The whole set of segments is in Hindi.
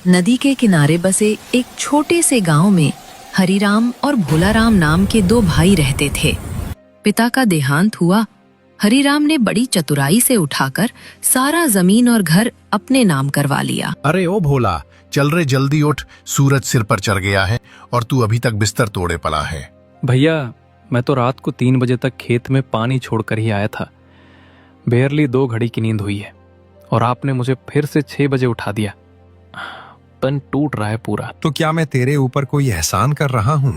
नदी के किनारे बसे एक छोटे से गांव में हरिराम और भोलाराम नाम के दो भाई रहते थे। पिता का देहांत हुआ। हरिराम ने बड़ी चतुराई से उठाकर सारा जमीन और घर अपने नाम करवा लिया। अरे ओ भोला, चल रे जल्दी उठ, सूरज सिर पर चढ़ गया है और तू अभी तक बिस्तर तोड़े पड़ा है। भैया, मैं तो रात को 3 बजे तक खेत में पानी छोड़कर ही आया था। बेरली 2 घड़ी की नींद हुई है और आपने मुझे फिर से 6 बजे उठा दिया। तन टूट रहा है पूरा। तो क्या मैं तेरे ऊपर कोई एहसान कर रहा हूं?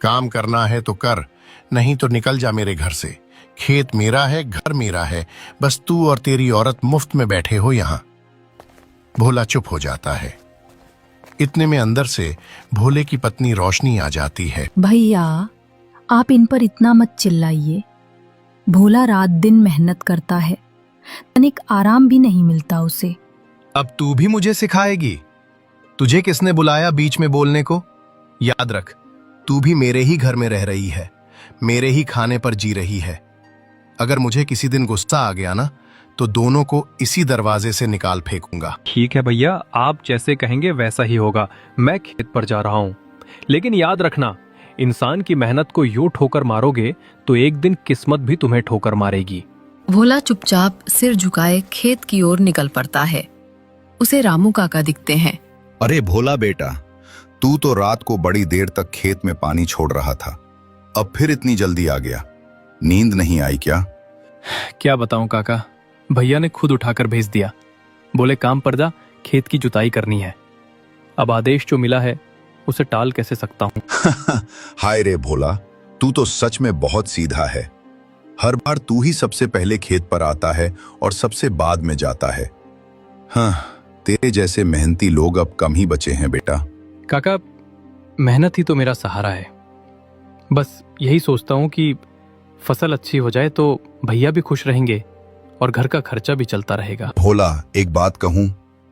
काम करना है तो कर, नहीं तो निकल जा मेरे घर से। खेत मेरा है, घर मेरा है, बस तू और तेरी औरत मुफ्त में बैठे हो यहाँ। भोला चुप हो जाता है। इतने में अंदर से भोले की पत्नी रोशनी आ जाती है। भैया, आप इन पर इतना मत चिल्लाइए। भोला रात दिन मेहनत करता है, तनिक आराम भी नहीं मिलता उसे। अब तू भी मुझे सिखाएगी? तुझे किसने बुलाया बीच में बोलने को? याद रख, तू भी मेरे ही घर में रह रही है, मेरे ही खाने पर जी रही है। अगर मुझे किसी दिन गुस्सा आ गया ना, तो दोनों को इसी दरवाजे से निकाल फेंकूंगा। ठीक है भैया, आप जैसे कहेंगे वैसा ही होगा। मैं खेत पर जा रहा हूँ, लेकिन याद रखना, इंसान की मेहनत को यूं ठोकर मारोगे तो एक दिन किस्मत भी तुम्हें ठोकर मारेगी। भोला चुपचाप सिर झुकाए खेत की ओर निकल पड़ता है। उसे रामू काका दिखते हैं। अरे भोला बेटा, तू तो रात को बड़ी देर तक खेत में पानी छोड़ रहा था, अब फिर इतनी जल्दी आ गया। नींद नहीं आई क्या? क्या बताऊं काका, भैया ने खुद उठाकर भेज दिया। बोले काम पर जा, खेत की जुताई करनी है। अब आदेश जो मिला है उसे टाल कैसे सकता हूं। हाय रे भोला, तू तो सच में बहुत सीधा है। हर बार तू ही सबसे पहले खेत पर आता है और सबसे बाद में जाता है। हाँ, तेरे जैसे मेहनती लोग अब कम ही बचे हैं बेटा। काका, मेहनत ही तो मेरा सहारा है। बस यही सोचता हूं कि फसल अच्छी हो जाए तो भैया भी खुश रहेंगे और घर का खर्चा भी चलता रहेगा। भोला, एक बात कहूं,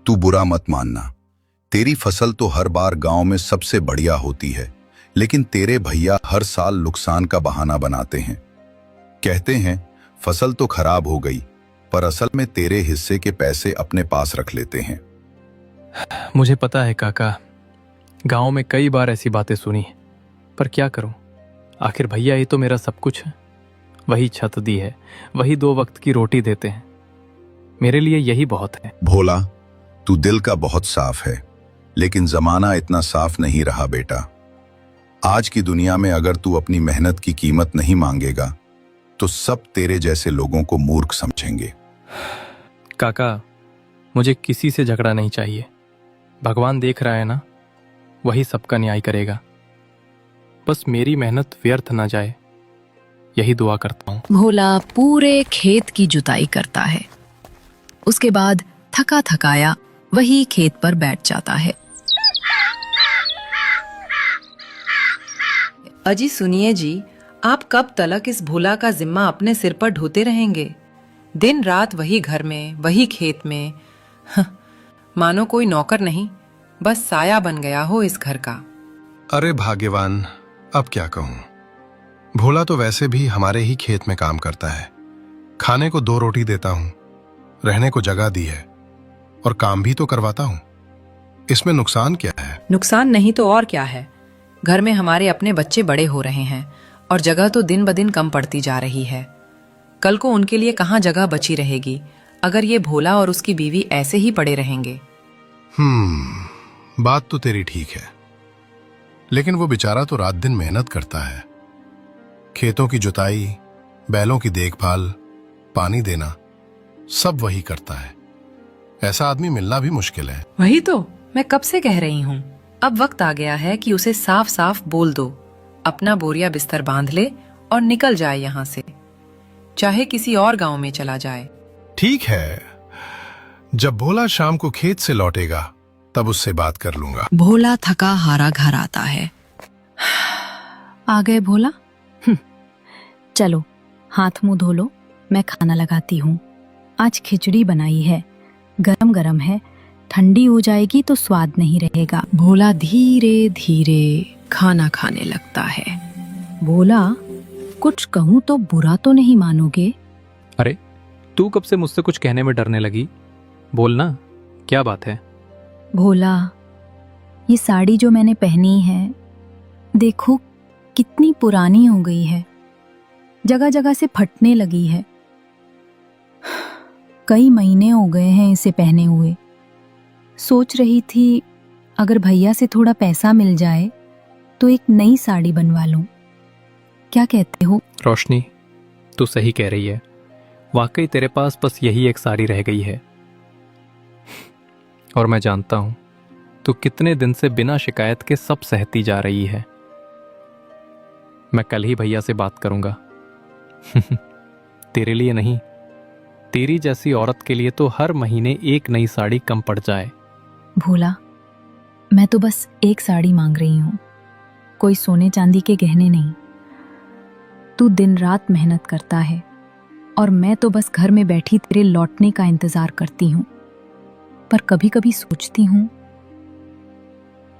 तू बुरा मत मानना। तेरी फसल तो हर बार गांव में सबसे बढ़िया होती है, लेकिन तेरे भैया हर साल नुकसान का बहाना बनाते हैं। कहते हैं फसल तो खराब हो गई, पर असल में तेरे हिस्से के पैसे अपने पास रख लेते हैं। मुझे पता है काका, गांव में कई बार ऐसी बातें सुनी, पर क्या करूं, आखिर भैया ही तो मेरा सब कुछ है। वही छत दी है, वही 2 वक्त की रोटी देते हैं। मेरे लिए यही बहुत है। भोला, तू दिल का बहुत साफ है, लेकिन जमाना इतना साफ नहीं रहा बेटा। आज की दुनिया में अगर तू अपनी मेहनत की कीमत नहीं मांगेगा तो सब तेरे जैसे लोगों को मूर्ख समझेंगे। काका, मुझे किसी से झगड़ा नहीं चाहिए। भगवान देख रहा है ना, वही सबका न्याय करेगा। बस मेरी मेहनत व्यर्थ ना जाए, यही दुआ करता हूँ। भोला पूरे खेत की जुताई करता है। उसके बाद थका थकाया वही खेत पर बैठ जाता है। अजी सुनिए जी, आप कब तलक इस भोला का जिम्मा अपने सिर पर ढोते रहेंगे? दिन रात वही घर में, वही खेत में। मानो कोई नौकर नहीं, बस साया बन गया हो इस घर का। अरे भाग्यवान, अब क्या कहूं। भोला तो वैसे भी हमारे ही खेत में काम करता है। खाने को 2 रोटी देता हूं, रहने को जगह दी है और काम भी तो करवाता हूं। इसमें नुकसान क्या है? नुकसान नहीं तो और क्या है। घर में हमारे अपने बच्चे बड़े हो रहे हैं और जगह तो दिन ब दिन कम पड़ती जा रही है। कल को उनके लिए कहाँ जगह बची रहेगी अगर ये भोला और उसकी बीवी ऐसे ही पड़े रहेंगे। बात तो तेरी ठीक है, लेकिन वो बेचारा तो रात दिन मेहनत करता है। खेतों की जुताई, बैलों की देखभाल, पानी देना, सब वही करता है। ऐसा आदमी मिलना भी मुश्किल है। वही तो मैं कब से कह रही हूँ, अब वक्त आ गया है कि उसे साफ साफ बोल दो, अपना बोरिया बिस्तर बांध ले और निकल जाए यहाँ से, चाहे किसी और गांव में चला जाए। ठीक है, जब भोला शाम को खेत से लौटेगा तब उससे बात कर लूंगा। भोला थका हारा घर आता है। आ गए भोला? चलो हाथ मुंह धो लो, मैं खाना लगाती हूँ। आज खिचड़ी बनाई है, गरम गरम है, ठंडी हो जाएगी तो स्वाद नहीं रहेगा। भोला धीरे धीरे खाना खाने लगता है। भोला, कुछ कहूँ तो बुरा तो नहीं मानोगे? अरे, तू कब से मुझसे कुछ कहने में डरने लगी? बोलना, क्या बात है? भोला, ये साड़ी जो मैंने पहनी है, देखो कितनी पुरानी हो गई है, जगह जगह से फटने लगी है। कई महीने हो गए हैं इसे पहने हुए। सोच रही थी अगर भैया से थोड़ा पैसा मिल जाए तो एक नई साड़ी बनवा लूं। क्या कहते हो? रोशनी, तू सही कह रही है। वाकई तेरे पास बस यही एक साड़ी रह गई है। और मैं जानता हूं तू कितने दिन से बिना शिकायत के सब सहती जा रही है। मैं कल ही भैया से बात करूंगा। तेरे लिए नहीं, तेरी जैसी औरत के लिए तो हर महीने एक नई साड़ी कम पड़ जाए। भोला, मैं तो बस एक साड़ी मांग रही हूं, कोई सोने चांदी के गहने नहीं। तू दिन रात मेहनत करता है और मैं तो बस घर में बैठी तेरे लौटने का इंतजार करती हूं। पर कभी कभी सोचती हूं,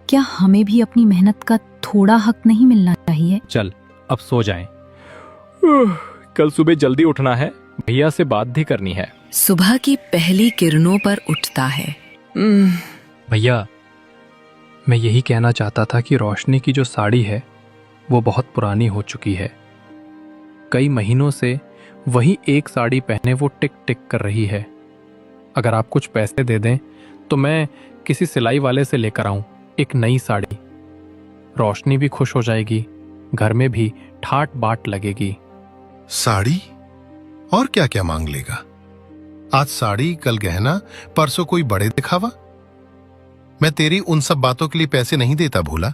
क्या हमें भी अपनी मेहनत का थोड़ा हक नहीं मिलना चाहिए? चल अब सो जाएं। कल सुबह जल्दी उठना है, भैया से बात भी करनी है। सुबह की पहली किरणों पर उठता है। भैया, मैं यही कहना चाहता था कि रोशनी की जो साड़ी है वो बहुत पुरानी हो चुकी है। कई महीनों से वही एक साड़ी पहने वो टिक टिक कर रही है। अगर आप कुछ पैसे दे दें तो मैं किसी सिलाई वाले से लेकर आऊं एक नई साड़ी। रोशनी भी खुश हो जाएगी, घर में भी ठाट बाट लगेगी। साड़ी? और क्या क्या मांग लेगा? आज साड़ी, कल गहना, परसों कोई बड़े दिखावा। मैं तेरी उन सब बातों के लिए पैसे नहीं देता भोला।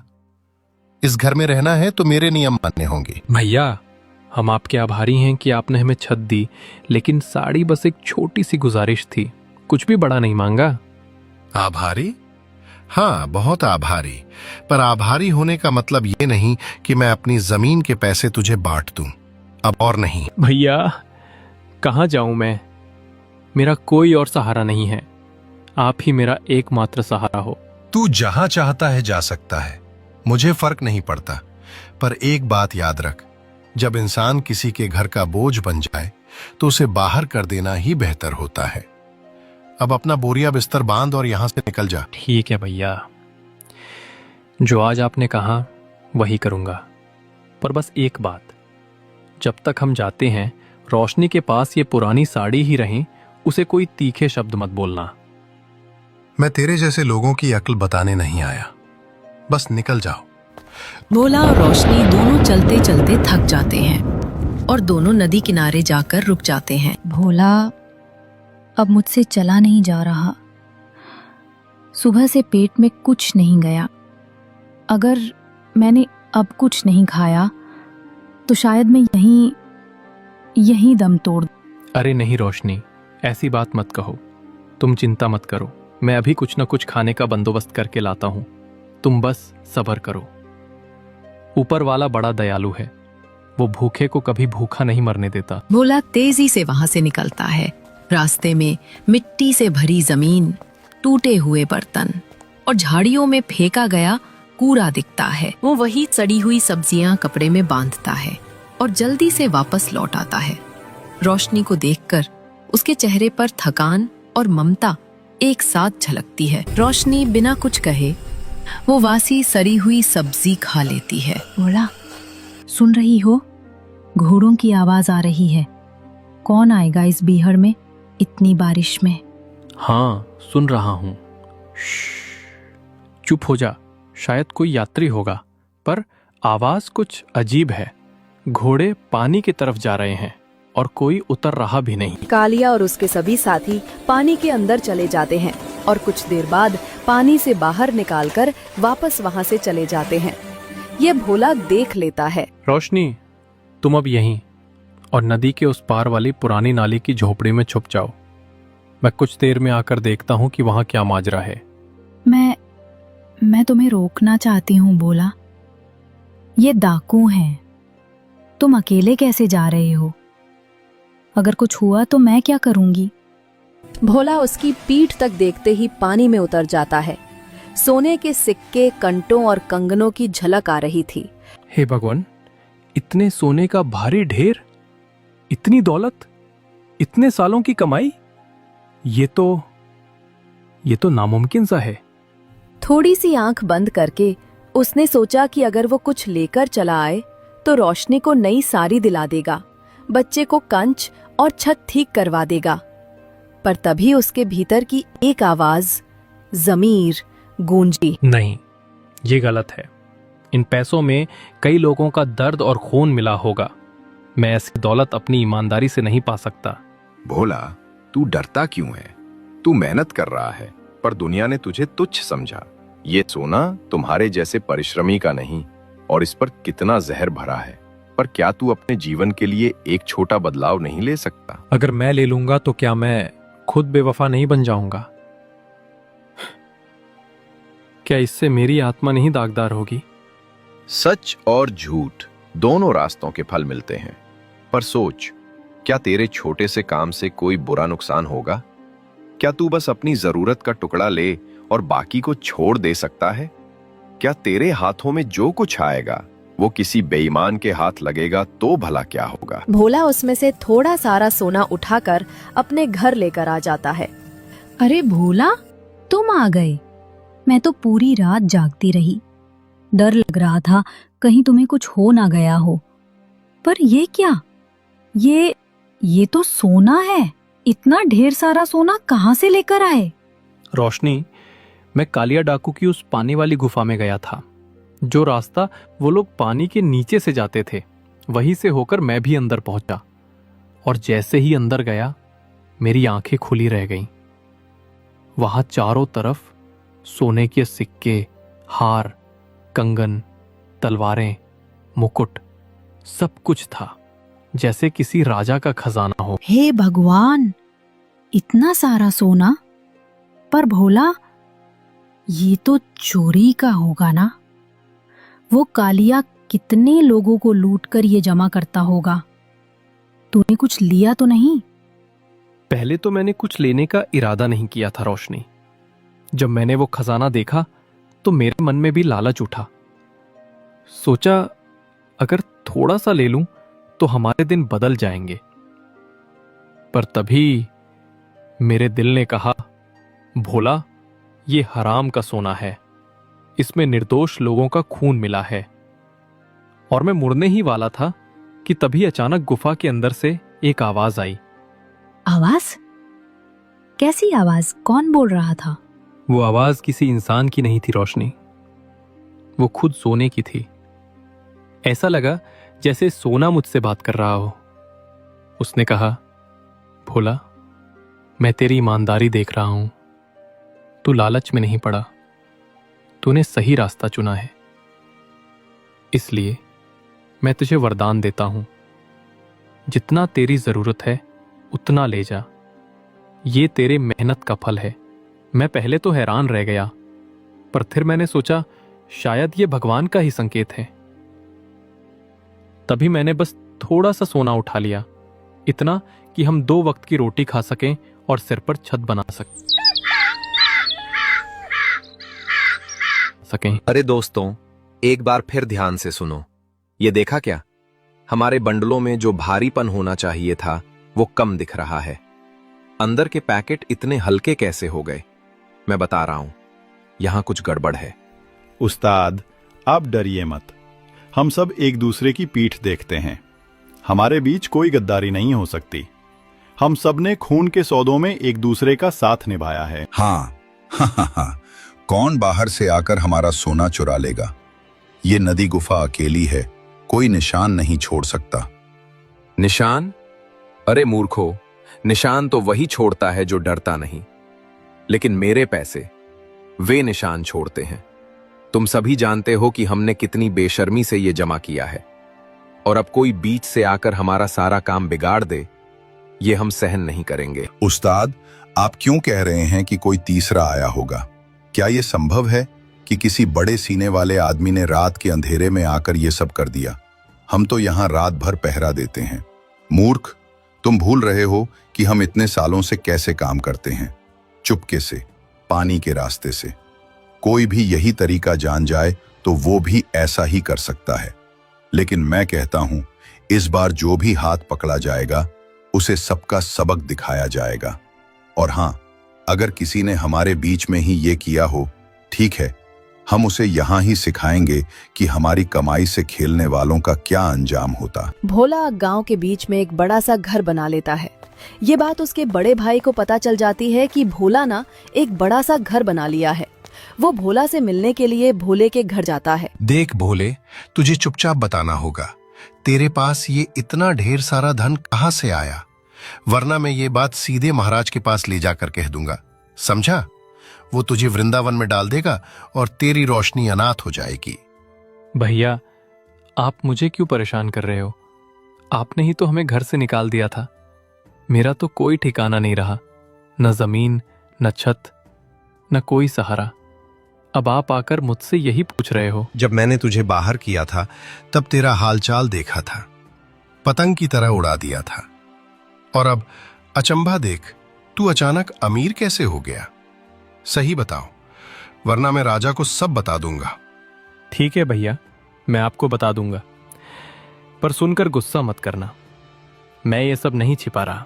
इस घर में रहना है तो मेरे नियम मानने होंगे। भैया, हम आपके आभारी हैं कि आपने हमें छत दी, लेकिन साड़ी बस एक छोटी सी गुजारिश थी, कुछ भी बड़ा नहीं मांगा। आभारी? हाँ, बहुत आभारी। पर आभारी होने का मतलब ये नहीं कि मैं अपनी जमीन के पैसे तुझे बांट दूं। अब और नहीं। भैया, कहाँ जाऊं मैं? मेरा कोई और सहारा नहीं है। आप ही मेरा एकमात्र सहारा हो। तू जहां चाहता है जा सकता है, मुझे फर्क नहीं पड़ता। पर एक बात याद रख, जब इंसान किसी के घर का बोझ बन जाए तो उसे बाहर कर देना ही बेहतर होता है। अब अपना बोरिया बिस्तर बांध और यहां से निकल जा। ठीक है भैया, जो आज आपने कहा वही करूंगा। पर बस एक बात, जब तक हम जाते हैं रोशनी के पास ये पुरानी साड़ी ही रहें, उसे कोई तीखे शब्द मत बोलना। मैं तेरे जैसे लोगों की अक्ल बताने नहीं आया, बस निकल जाओ। भोला और रोशनी दोनों चलते चलते थक जाते हैं और दोनों नदी किनारे जाकर रुक जाते हैं। भोला, अब मुझसे चला नहीं जा रहा। सुबह से पेट में कुछ नहीं गया। अगर मैंने अब कुछ नहीं खाया तो शायद मैं यहीं दम तोड़। अरे नहीं रोशनी, ऐसी बात मत कहो। तुम चिंता मत करो, मैं अभी कुछ न कुछ खाने का बंदोबस्त करके लाता हूं। तुम बस सब्र करो। ऊपर वाला बड़ा दयालु है, वो भूखे को कभी भूखा नहीं मरने देता। भोला तेजी से वहां से निकलता है। रास्ते में मिट्टी से भरी जमीन, टूटे हुए बर्तन और झाड़ियों में फेंका गया कूड़ा दिखता है। वो वही सड़ी हुई सब्जियां कपड़े में बांधता है और जल्दी से वापस लौट आता है। रोशनी को देखकर उसके चेहरे पर थकान और ममता एक साथ झलकती है। रोशनी बिना कुछ कहे वो वासी सड़ी हुई सब्जी खा लेती है। भोला, सुन रही हो? घोड़ों की आवाज आ रही है। कौन आएगा इस बीहड़ में इतनी बारिश में? हाँ, सुन रहा हूं। चुप हो जा, शायद कोई यात्री होगा। पर आवाज कुछ अजीब है। घोड़े पानी की तरफ जा रहे हैं और कोई उतर रहा भी नहीं। कालिया और उसके सभी साथी पानी के अंदर चले जाते हैं और कुछ देर बाद पानी से बाहर निकालकर वापस वहां से चले जाते हैं। ये भोला देख लेता है। रोशनी, तुम अब यहीं और नदी के उस पार वाली पुरानी नाली की झोपड़ी में छुप जाओ। मैं कुछ देर में आकर देखता हूँ कि वहां क्या माजरा है। मैं तुम्हें रोकना चाहती हूँ भोला। ये डाकू हैं। तुम अकेले कैसे जा रहे हो? अगर कुछ हुआ तो मैं क्या करूंगी? भोला उसकी पीठ तक देखते ही पानी में उतर जाता है। सोने के सिक्के, कंटों और कंगनों की झलक आ रही थी। हे भगवान, इतने सोने का भारी ढेर, इतनी दौलत, इतने सालों की कमाई, ये तो नामुमकिन सा है। थोड़ी सी आंख बंद करके उसने सोचा कि अगर वो कुछ लेकर चला आए तो रोशनी को नई साड़ी दिला देगा, बच्चे को कंच और छत ठीक करवा देगा। पर तभी उसके भीतर की एक आवाज जमीर गूंजी। नहीं, ये गलत है। इन पैसों में कई लोगों का दर्द और खून मिला होगा। मैं ऐसी दौलत अपनी ईमानदारी से नहीं पा सकता। भोला, तू डरता क्यों है? तू मेहनत कर रहा है, पर दुनिया ने तुझे तुच्छ समझा। ये सोना तुम्हारे जैसे परिश्रमी का नहीं, और इस पर कितना जहर भरा है। पर क्या तू अपने जीवन के लिए एक छोटा बदलाव नहीं ले सकता? अगर मैं ले लूंगा तो क्या मैं खुद बेवफा नहीं बन जाऊंगा? क्या इससे मेरी आत्मा नहीं दागदार होगी? सच और झूठ दोनों रास्तों के फल मिलते हैं, पर सोच, क्या तेरे छोटे से काम से कोई बुरा नुकसान होगा? क्या तू बस अपनी जरूरत का टुकड़ा ले और बाकी को छोड़ दे सकता है? क्या तेरे हाथों में जो कुछ आएगा वो किसी बेईमान के हाथ लगेगा तो भला क्या होगा? भोला उसमें से थोड़ा सारा सोना उठाकर अपने घर लेकर आ जाता है। अरे भोला, तुम आ गए। मैं तो पूरी रात जागती रही। डर लग रहा था कहीं तुम्हें कुछ हो ना गया हो। पर ये क्या? ये तो सोना है। इतना ढेर सारा सोना कहाँ से लेकर आए? रोशनी, मैं कालिया डाकू की उस पानी वाली गुफा में गया था। जो रास्ता वो लोग पानी के नीचे से जाते थे, वहीं से होकर मैं भी अंदर पहुंचा। और जैसे ही अंदर गया, मेरी आंखें खुली रह गईं। वहां चारों तरफ सोने के सिक्के, हार, कंगन, तलवारें, मुकुट, सब कुछ था, जैसे किसी राजा का खजाना हो। हे भगवान, इतना सारा सोना! पर भोला, ये तो चोरी का होगा ना? वो कालिया कितने लोगों को लूटकर ये जमा करता होगा। तूने कुछ लिया तो नहीं? पहले तो मैंने कुछ लेने का इरादा नहीं किया था रोशनी। जब मैंने वो खजाना देखा तो मेरे मन में भी लालच उठा। सोचा अगर थोड़ा सा ले लूं तो हमारे दिन बदल जाएंगे। पर तभी मेरे दिल ने कहा, भोला, ये हराम का सोना है। इसमें निर्दोष लोगों का खून मिला है। और मैं मुड़ने ही वाला था कि तभी अचानक गुफा के अंदर से एक आवाज आई। आवाज? कैसी आवाज? कौन बोल रहा था? वो आवाज किसी इंसान की नहीं थी रोशनी, वो खुद सोने की थी। ऐसा लगा जैसे सोना मुझसे बात कर रहा हो। उसने कहा, भोला, मैं तेरी ईमानदारी देख रहा हूं। तू लालच में नहीं पड़ा, तूने सही रास्ता चुना है। इसलिए मैं तुझे वरदान देता हूं, जितना तेरी जरूरत है उतना ले जा। ये तेरे मेहनत का फल है। मैं पहले तो हैरान रह गया, पर फिर मैंने सोचा शायद ये भगवान का ही संकेत है। तभी मैंने बस थोड़ा सा सोना उठा लिया, इतना कि हम 2 वक्त की रोटी खा सकें और सिर पर छत बना सकें। अरे दोस्तों, एक बार फिर ध्यान से सुनो। ये देखा क्या? हमारे बंडलों में जो भारीपन होना चाहिए था वो कम दिख रहा है। अंदर के पैकेट इतने हल्के कैसे हो गए? मैं बता रहा हूं, यहां कुछ गड़बड़ है। उस्ताद, आप डरिए मत। हम सब एक दूसरे की पीठ देखते हैं। हमारे बीच कोई गद्दारी नहीं हो सकती। हम सब ने खून के सौदों में एक दूसरे का साथ निभाया है। हाँ, कौन बाहर से आकर हमारा सोना चुरा लेगा? ये नदी गुफा अकेली है, कोई निशान नहीं छोड़ सकता। निशान? अरे मूर्खो, निशान तो वही छोड़ता है जो डरता नहीं। लेकिन मेरे पैसे, वे निशान छोड़ते हैं। तुम सभी जानते हो कि हमने कितनी बेशर्मी से ये जमा किया है, और अब कोई बीच से आकर हमारा सारा काम बिगाड़ दे, ये हम सहन नहीं करेंगे। उस्ताद, आप क्यों कह रहे हैं कि कोई तीसरा आया होगा? क्या यह संभव है कि किसी बड़े सीने वाले आदमी ने रात के अंधेरे में आकर यह सब कर दिया? हम तो यहां रात भर पहरा देते हैं। मूर्ख, तुम भूल रहे हो कि हम इतने सालों से कैसे काम करते हैं, चुपके से, पानी के रास्ते से। कोई भी यही तरीका जान जाए तो वो भी ऐसा ही कर सकता है। लेकिन मैं कहता हूं, इस बार जो भी हाथ पकड़ा जाएगा उसे सबका सबक दिखाया जाएगा। और हां, अगर किसी ने हमारे बीच में ही ये किया हो, ठीक है, हम उसे यहाँ ही सिखाएंगे कि हमारी कमाई से खेलने वालों का क्या अंजाम होता। भोला गांव के बीच में एक बड़ा सा घर बना लेता है। ये बात उसके बड़े भाई को पता चल जाती है कि भोला ना एक बड़ा सा घर बना लिया है। वो भोला से मिलने के लिए भोले के घर जाता है। देख भोले, तुझे चुपचाप बताना होगा, तेरे पास ये इतना ढेर सारा धन कहाँ से आया, वरना मैं ये बात सीधे महाराज के पास ले जाकर कह दूंगा, समझा? वो तुझे वृंदावन में डाल देगा और तेरी रोशनी अनाथ हो जाएगी। भैया, आप मुझे क्यों परेशान कर रहे हो? आपने ही तो हमें घर से निकाल दिया था। मेरा तो कोई ठिकाना नहीं रहा, न जमीन, न छत, न कोई सहारा। अब आप आकर मुझसे यही पूछ रहे हो? जब मैंने तुझे बाहर किया था तब तेरा हालचाल देखा था, पतंग की तरह उड़ा दिया था, और अब अचंभा देख, तू अचानक अमीर कैसे हो गया? सही बताओ, वरना मैं राजा को सब बता दूंगा। ठीक है भैया, मैं आपको बता दूंगा, पर सुनकर गुस्सा मत करना। मैं ये सब नहीं छिपा रहा।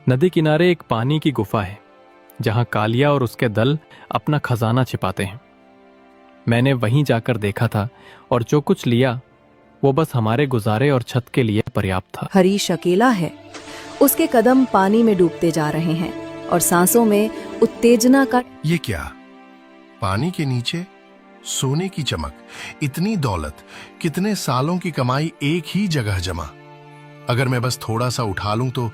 नदी किनारे एक पानी की गुफा है जहां कालिया और उसके दल अपना खजाना छिपाते हैं। मैंने वहीं जाकर देखा था, और जो कुछ लिया वो बस हमारे गुजारे और छत के लिए पर्याप्त था। हरीश अकेला है। उसके कदम पानी में डूबते जा रहे हैं और सांसों में उत्तेजना का। ये क्या? पानी के नीचे सोने की चमक, इतनी दौलत, कितने सालों की कमाई एक ही जगह जमा। अगर मैं बस थोड़ा सा उठा लूं तो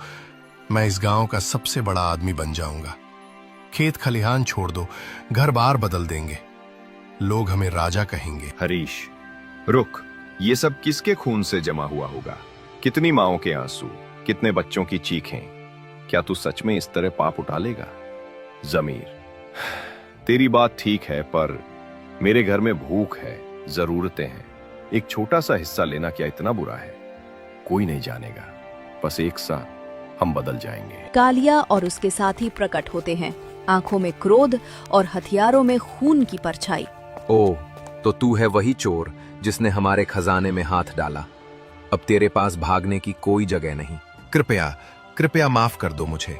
मैं इस गांव का सबसे बड़ा आदमी बन जाऊंगा। खेत खलिहान छोड़ दो, घर बार बदल देंगे, लोग हमें राजा कहेंगे। हरीश, रुक। ये सब किसके खून से जमा हुआ होगा? कितनी माओं के आंसू, कितने बच्चों की चीखें। क्या तू सच में इस तरह पाप उठा लेगा? जमीर, तेरी बात ठीक है, पर मेरे घर में भूख है, जरूरतें हैं। एक छोटा सा हिस्सा लेना क्या इतना बुरा है? कोई नहीं जानेगा, बस एक साथ हम बदल जाएंगे। कालिया और उसके साथी प्रकट होते हैं, आंखों में क्रोध और हथियारों में खून की परछाई। ओ, तो तू है वही चोर जिसने हमारे खजाने में हाथ डाला। अब तेरे पास भागने की कोई जगह नहीं। कृपया कृपया माफ कर दो मुझे,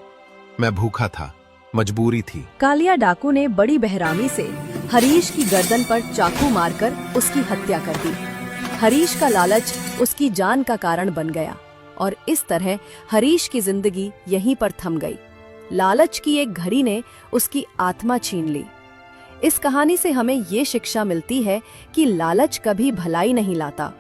मैं भूखा था, मजबूरी थी। कालिया डाकू ने बड़ी बेहरामी से हरीश की गर्दन पर चाकू मारकर उसकी हत्या कर दी। हरीश का लालच उसकी जान का कारण बन गया और इस तरह हरीश की जिंदगी यहीं पर थम गई। लालच की एक घड़ी ने उसकी आत्मा छीन ली। इस कहानी से हमें ये शिक्षा मिलती है कि लालच कभी भलाई नहीं लाता।